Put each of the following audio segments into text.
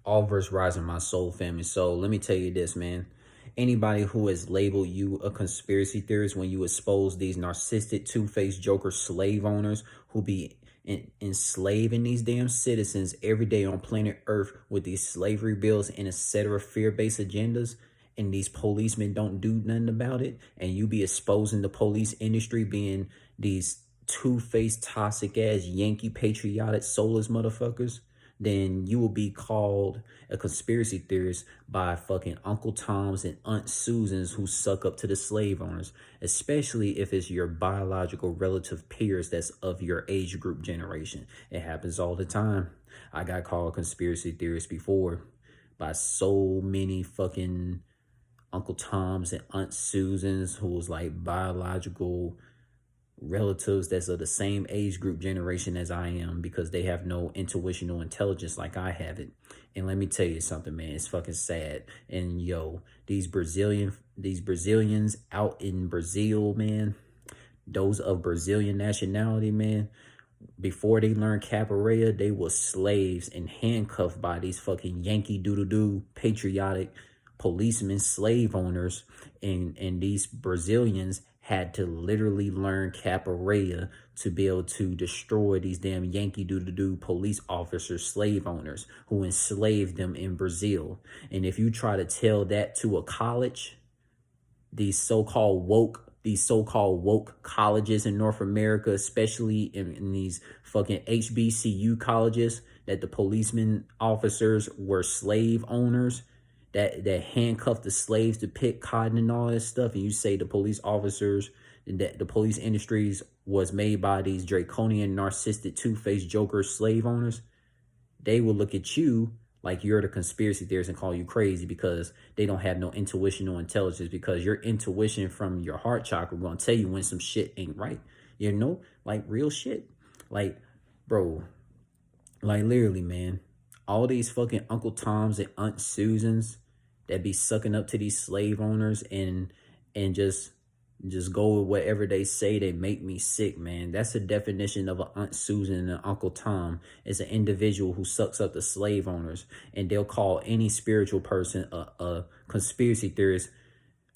All verse rising, my soul family. So let me tell you this, man. Anybody who has labeled you a conspiracy theorist when you expose these narcissistic, two-faced joker slave owners who be enslaving these damn citizens every day on planet Earth with these slavery bills and etc. fear-based agendas, and these policemen don't do nothing about it, and you be exposing the police industry being these two-faced, toxic-ass, Yankee patriotic, soulless motherfuckers, then you will be called a conspiracy theorist by fucking Uncle Toms and Aunt Susans who suck up to the slave owners, especially if it's your biological relative peers that's of your age group generation. It happens all the time. I got called a conspiracy theorist before by so many fucking Uncle Toms and Aunt Susans who was like biological relatives that's of the same age group generation as I am, because they have no intuitional intelligence like I have it. And let me tell you something, man, it's fucking sad. And yo, these Brazilians out in Brazil, man, those of Brazilian nationality, man, before they learned capoeira, they were slaves and handcuffed by these fucking Yankee doodle-doo patriotic policemen, slave owners, and these Brazilians had to literally learn capoeira to be able to destroy these damn Yankee doodle-doo police officers, slave owners who enslaved them in Brazil. And if you try to tell that to a college, these so-called woke colleges in North America, especially in these fucking HBCU colleges, that the policemen officers were slave owners that handcuffed the slaves to pick cotton and all that stuff, and you say the police officers, that the police industries was made by these draconian, narcissistic, two-faced joker slave owners, they will look at you like you're the conspiracy theorist and call you crazy because they don't have no intuitional intelligence, because your intuition from your heart chakra going to tell you when some shit ain't right. You know, like real shit. Like, bro, like literally, man, all these fucking Uncle Toms and Aunt Susans that be sucking up to these slave owners and just go with whatever they say, they make me sick, man. That's the definition of an Aunt Susan and an Uncle Tom. Is an individual who sucks up the slave owners, and they'll call any spiritual person a conspiracy theorist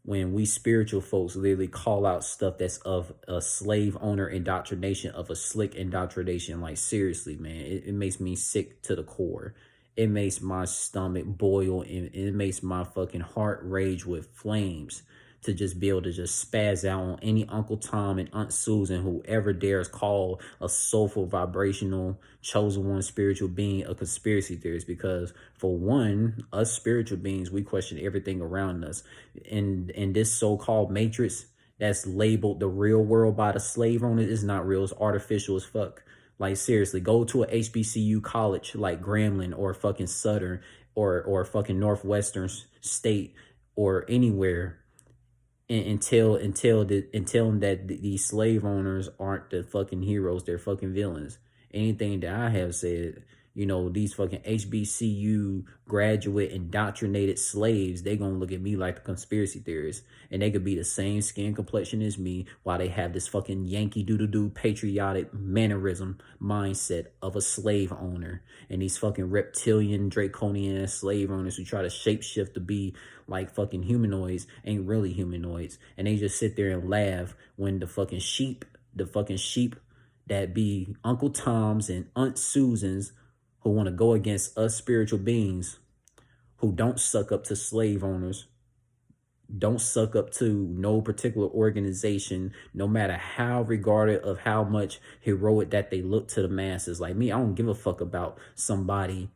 when we spiritual folks literally call out stuff that's of a slave owner indoctrination, of a slick indoctrination. Like, seriously, man, it makes me sick to the core. It makes my stomach boil, and it makes my fucking heart rage with flames to just be able to just spaz out on any Uncle Tom and Aunt Susan, whoever dares call a soulful, vibrational, chosen one spiritual being a conspiracy theorist. Because for one, us spiritual beings, we question everything around us. In this so-called matrix that's labeled the real world by the slave owner is not real. It's artificial as fuck. Like, seriously, go to a HBCU college like Grambling or fucking Southern or fucking Northwestern State or anywhere, and tell them that these slave owners aren't the fucking heroes, they're fucking villains. Anything that I have said, you know, these fucking HBCU graduate indoctrinated slaves, they gonna look at me like the conspiracy theorist, and they could be the same skin complexion as me while they have this fucking Yankee doodle-doo patriotic mannerism mindset of a slave owner. And these fucking reptilian draconian slave owners who try to shapeshift to be like fucking humanoids ain't really humanoids, and they just sit there and laugh when the fucking sheep that be Uncle Toms and Aunt Susans who want to go against us spiritual beings who don't suck up to slave owners, don't suck up to no particular organization, no matter how regarded of how much heroic that they look to the masses. Like me, I don't give a fuck about somebody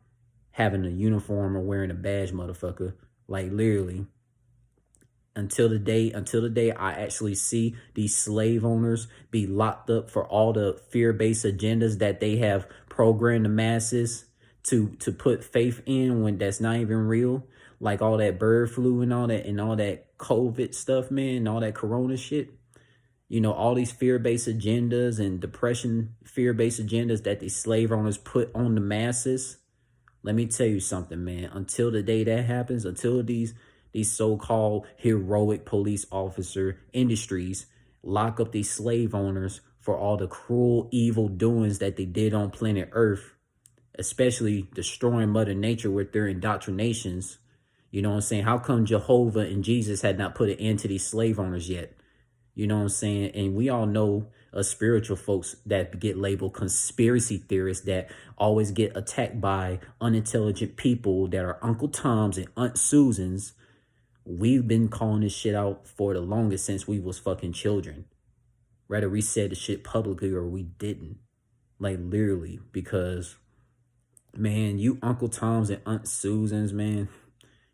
having a uniform or wearing a badge, motherfucker. Like, literally, until the day I actually see these slave owners be locked up for all the fear-based agendas that they have programmed the masses to put faith in, when that's not even real, like all that bird flu and all that COVID stuff, man, and all that corona shit. You know, all these fear-based agendas and depression fear-based agendas that these slave owners put on the masses. Let me tell you something, man. Until the day that happens, until these so-called heroic police officer industries lock up these slave owners for all the cruel, evil doings that they did on planet Earth, especially destroying Mother Nature with their indoctrinations. You know what I'm saying? How come Jehovah and Jesus had not put an end to these slave owners yet? You know what I'm saying? And we all know spiritual folks that get labeled conspiracy theorists that always get attacked by unintelligent people that are Uncle Toms and Aunt Susans. We've been calling this shit out for the longest since we was fucking children. Whether we said the shit publicly or we didn't. Like literally, because man, you Uncle Toms and Aunt Susans, man,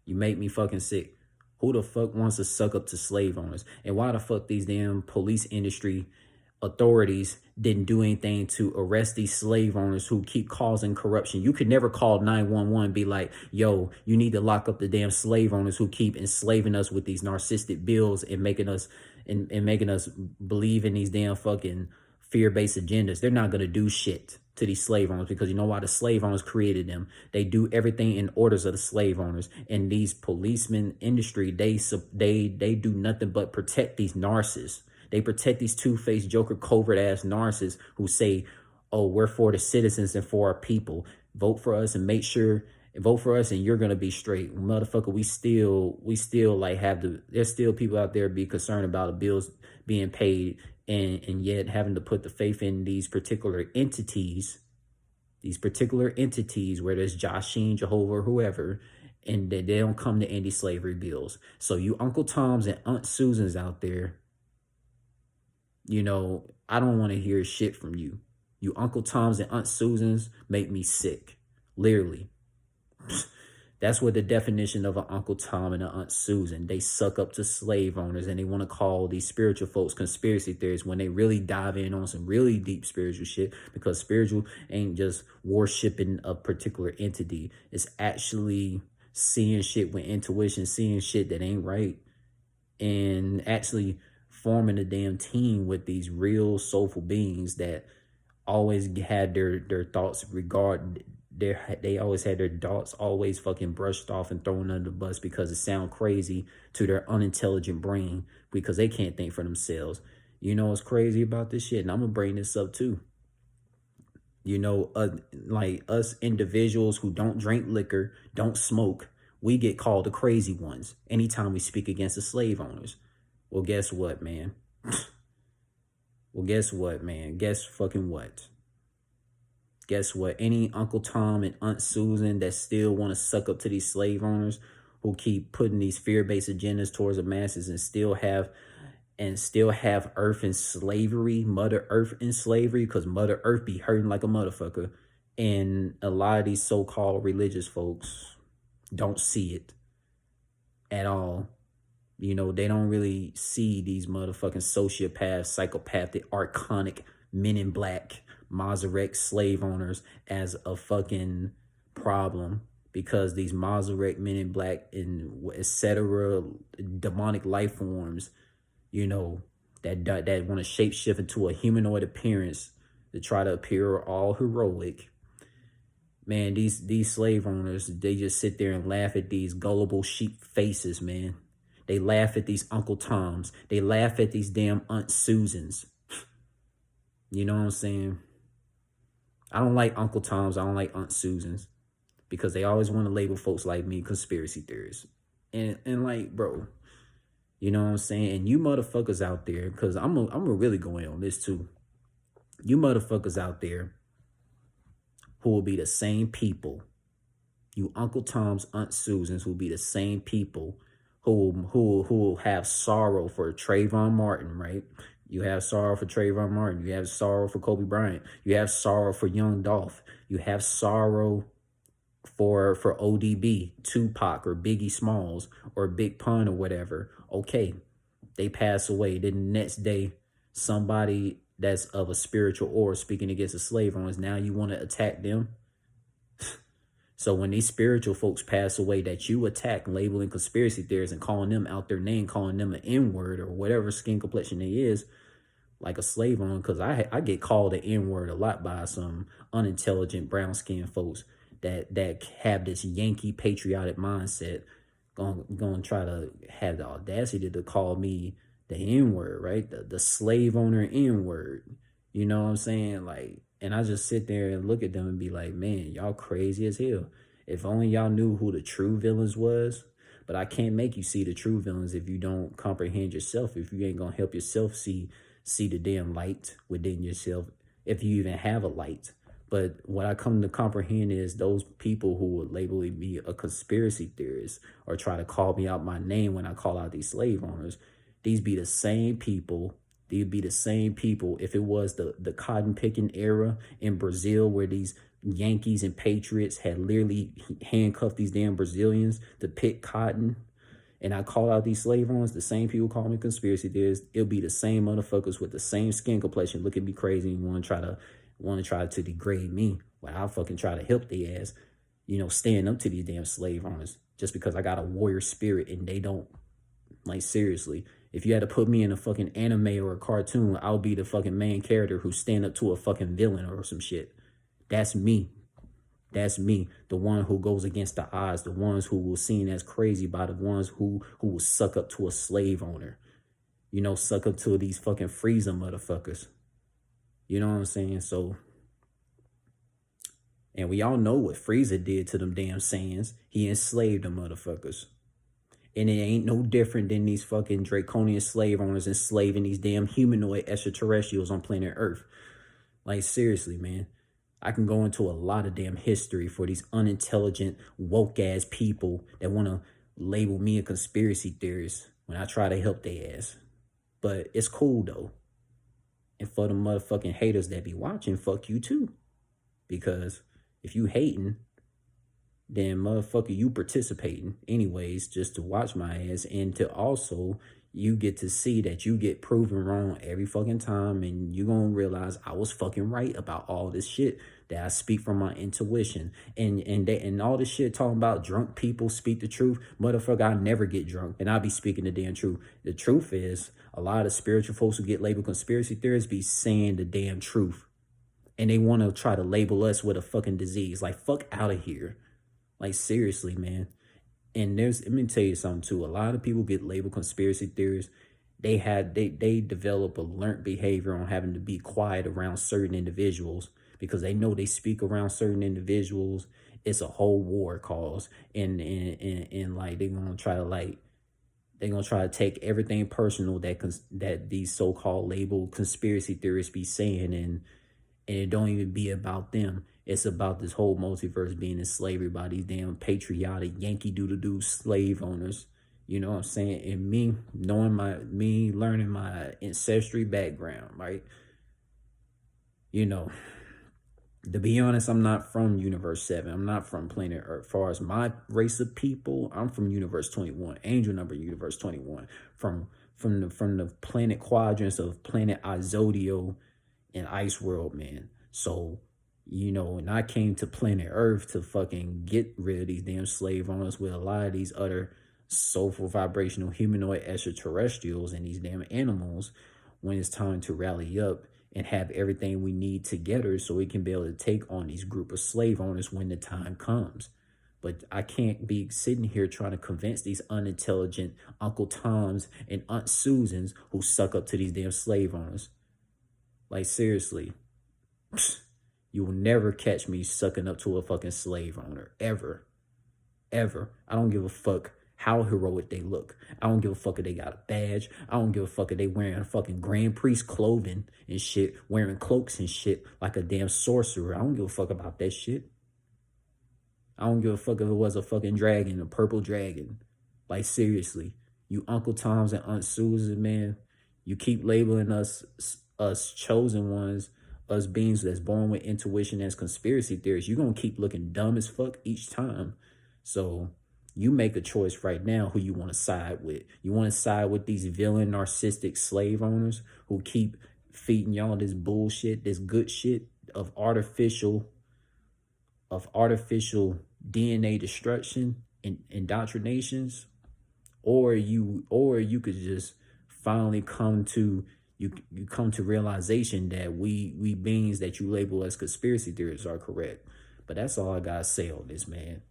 you make me fucking sick. Who the fuck wants to suck up to slave owners? And why the fuck these damn police industry authorities didn't do anything to arrest these slave owners who keep causing corruption? You could never call 911 and be like, yo, you need to lock up the damn slave owners who keep enslaving us with these narcissistic bills and making us making us believe in these damn fucking fear-based agendas. They're not going to do shit to these slave owners because you know why? The slave owners created them. They do everything in orders of the slave owners. And these policemen industry, they do nothing but protect these narcissists. They protect these two-faced joker covert ass narcissists who say, oh, we're for the citizens and for our people. Vote for us and make sure, vote for us and you're going to be straight. Motherfucker, we still like have the, there's still people out there be concerned about the bills being paid and yet having to put the faith in these particular entities, whether it's Josh Sheen, Jehovah, or whoever, and they don't come to anti-slavery bills. So you Uncle Toms and Aunt Susans out there, you know, I don't want to hear shit from you. You Uncle Toms and Aunt Susans make me sick. Literally. That's what the definition of an Uncle Tom and an Aunt Susan. They suck up to slave owners and they want to call these spiritual folks conspiracy theorists when they really dive in on some really deep spiritual shit, because spiritual ain't just worshiping a particular entity. It's actually seeing shit with intuition, seeing shit that ain't right, and actually forming a damn team with these real soulful beings that always had their thoughts regard they always had their thoughts always fucking brushed off and thrown under the bus because it sound crazy to their unintelligent brain because they can't think for themselves. You know what's crazy about this shit? And I'm gonna bring this up too. You know, like us individuals who don't drink liquor, don't smoke, we get called the crazy ones anytime we speak against the slave owners. Well, guess what, man? Guess fucking what? Guess what? Any Uncle Tom and Aunt Susan that still want to suck up to these slave owners who keep putting these fear-based agendas towards the masses and still have Earth in slavery, Mother Earth in slavery, because Mother Earth be hurting like a motherfucker. And a lot of these so-called religious folks don't see it at all. You know, they don't really see these motherfucking sociopaths, psychopathic, archonic men in black, Maserek slave owners as a fucking problem, because these Maserek men in black and etc. demonic life forms, you know, that want to shapeshift into a humanoid appearance to try to appear all heroic. Man, these slave owners, they just sit there and laugh at these gullible sheep faces, man. They laugh at these Uncle Toms. They laugh at these damn Aunt Susans. You know what I'm saying? I don't like Uncle Toms. I don't like Aunt Susans because they always want to label folks like me conspiracy theorists. And like, bro, you know what I'm saying? And you motherfuckers out there, because I'm gonna really go in on this too. You motherfuckers out there who will be the same people, you Uncle Toms, Aunt Susans, who will be the same people who will have sorrow for Trayvon Martin, right? You have sorrow for Trayvon Martin. You have sorrow for Kobe Bryant. You have sorrow for Young Dolph. You have sorrow for ODB, Tupac, or Biggie Smalls, or Big Pun, or whatever. Okay, they pass away. Then the next day, somebody that's of a spiritual aura speaking against the slave owners, now you want to attack them? So when these spiritual folks pass away that you attack, labeling conspiracy theorists and calling them out their name, calling them an N-word or whatever skin complexion they is, like a slave owner, because I get called an N-word a lot by some unintelligent brown skinned folks that have this Yankee patriotic mindset, going to try to have the audacity to call me the N-word, right? The slave owner N-word. You know what I'm saying? Like, And I just sit there and look at them and be like, man, y'all crazy as hell. If only y'all knew who the true villains was. But I can't make you see the true villains if you don't comprehend yourself. If you ain't gonna help yourself see the damn light within yourself, if you even have a light. But what I come to comprehend is those people who would label me a conspiracy theorist or try to call me out my name when I call out these slave owners. These be the same people. They'd be the same people if it was the cotton picking era in Brazil where these Yankees and Patriots had literally handcuffed these damn Brazilians to pick cotton. And I call out these slave owners, the same people call me conspiracy theorists. It'll be the same motherfuckers with the same skin complexion look at me crazy and want to degrade me. While I fucking try to help their ass, stand up to these damn slave owners just because I got a warrior spirit and they don't. Like, seriously, if you had to put me in a fucking anime or a cartoon, I'll be the fucking main character who stand up to a fucking villain or some shit. That's me. That's me, the one who goes against the odds, the ones who will seen as crazy by the ones who will suck up to a slave owner. Suck up to these fucking freezer motherfuckers. You know what I'm saying? So, and we all know what Frieza did to them damn Saiyans. He enslaved them motherfuckers. And it ain't no different than these fucking draconian slave owners enslaving these damn humanoid extraterrestrials on planet Earth. Like, seriously, man. I can go into a lot of damn history for these unintelligent, woke-ass people that want to label me a conspiracy theorist when I try to help their ass. But it's cool, though. And for the motherfucking haters that be watching, fuck you, too. Because if you hating, then motherfucker, you participating anyways just to watch my ass and to also you get to see that you get proven wrong every fucking time and you gonna realize I was fucking right about all this shit that I speak from my intuition and all this shit talking about drunk people speak the truth. Motherfucker, I never get drunk and I be speaking the damn truth. The truth is a lot of spiritual folks who get labeled conspiracy theorists be saying the damn truth. And they want to try to label us with a fucking disease. Like, fuck out of here. Like, seriously, man. And let me tell you something too. A lot of people get labeled conspiracy theorists. They develop a learned behavior on having to be quiet around certain individuals because they know they speak around certain individuals. It's a whole war cause. And like they're gonna try to take everything personal that these so-called labeled conspiracy theorists be saying and it don't even be about them. It's about this whole multiverse being in slavery by these damn patriotic Yankee doodle-doo slave owners. You know what I'm saying? And me learning my ancestry background, right? To be honest, I'm not from Universe 7. I'm not from planet Earth. As far as my race of people, I'm from Universe 21, angel number Universe 21, from the planet quadrants of planet Isodio and Ice World, man. So, and I came to planet Earth to fucking get rid of these damn slave owners with a lot of these other soulful vibrational humanoid extraterrestrials and these damn animals when it's time to rally up and have everything we need together so we can be able to take on these group of slave owners when the time comes. But I can't be sitting here trying to convince these unintelligent Uncle Toms and Aunt Susans who suck up to these damn slave owners. Like, seriously, you will never catch me sucking up to a fucking slave owner, ever, ever. I don't give a fuck how heroic they look. I don't give a fuck if they got a badge. I don't give a fuck if they wearing fucking Grand Priest clothing and shit, wearing cloaks and shit like a damn sorcerer. I don't give a fuck about that shit. I don't give a fuck if it was a fucking dragon, a purple dragon. Like, seriously, you Uncle Toms and Aunt Susan, man, you keep labeling us chosen ones, us beings that's born with intuition as conspiracy theorists. You're going to keep looking dumb as fuck each time. So you make a choice right now who you want to side with. You want to side with these villain narcissistic slave owners who keep feeding y'all this bullshit, this good shit of artificial DNA destruction and indoctrinations, or you could just finally come to realization that we beings that you label as conspiracy theorists are correct. But that's all I gotta say on this, man.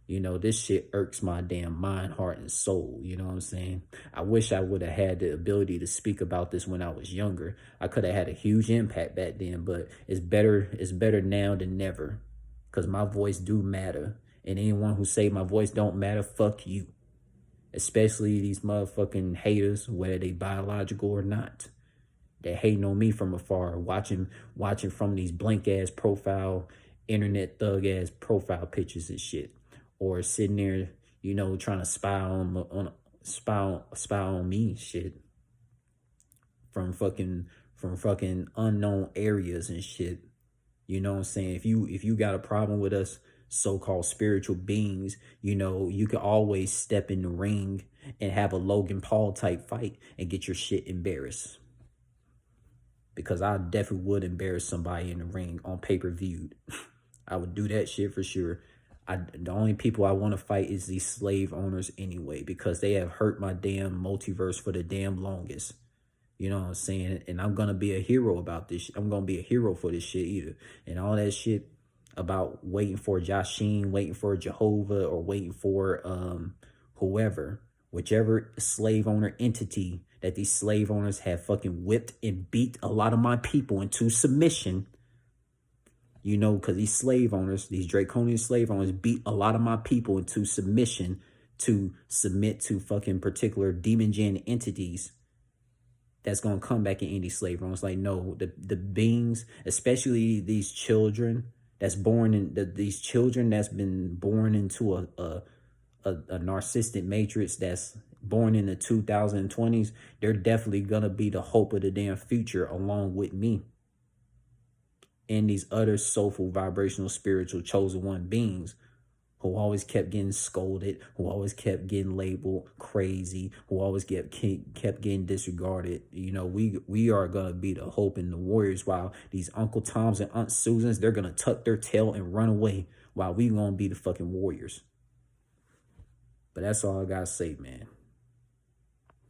You know, this shit irks my damn mind, heart, and soul. You know what I'm saying? I wish I would have had the ability to speak about this when I was younger. I could have had a huge impact back then, but it's better now than never. Cause my voice do matter. And anyone who say my voice don't matter, fuck you. Especially these motherfucking haters, whether they biological or not. That hating on me from afar, watching from these blank ass profile, internet thug ass profile pictures and shit, or sitting there, you know, trying to spy on me shit from fucking unknown areas and shit. You know what I'm saying? If you got a problem with us so-called spiritual beings, you know, you can always step in the ring and have a Logan Paul type fight and get your shit embarrassed. Because I definitely would embarrass somebody in the ring on pay-per-view. I would do that shit for sure. The only people I want to fight is these slave owners anyway, because they have hurt my damn multiverse for the damn longest. You know what I'm saying? And I'm gonna be a hero about this. I'm gonna be a hero for this shit either. And all that shit about waiting for Jasheen, waiting for Jehovah, or waiting for whoever, whichever slave owner entity that these slave owners have fucking whipped and beat a lot of my people into submission. You know, because these slave owners, these draconian slave owners, beat a lot of my people into submission to submit to fucking particular demon gen entities that's gonna come back in any slave owners. Like, no, the beings, especially these children that's born in these children that's been born into a narcissistic matrix, that's born in the 2020s, they're definitely gonna be the hope of the damn future along with me and these other soulful, vibrational, spiritual, chosen one beings who always kept getting scolded, who always kept getting labeled crazy, who always kept getting disregarded. You know, we are gonna be the hope and the warriors, while these Uncle Toms and Aunt Susans, they're gonna tuck their tail and run away, while we gonna be the fucking warriors. But that's all I gotta say, man.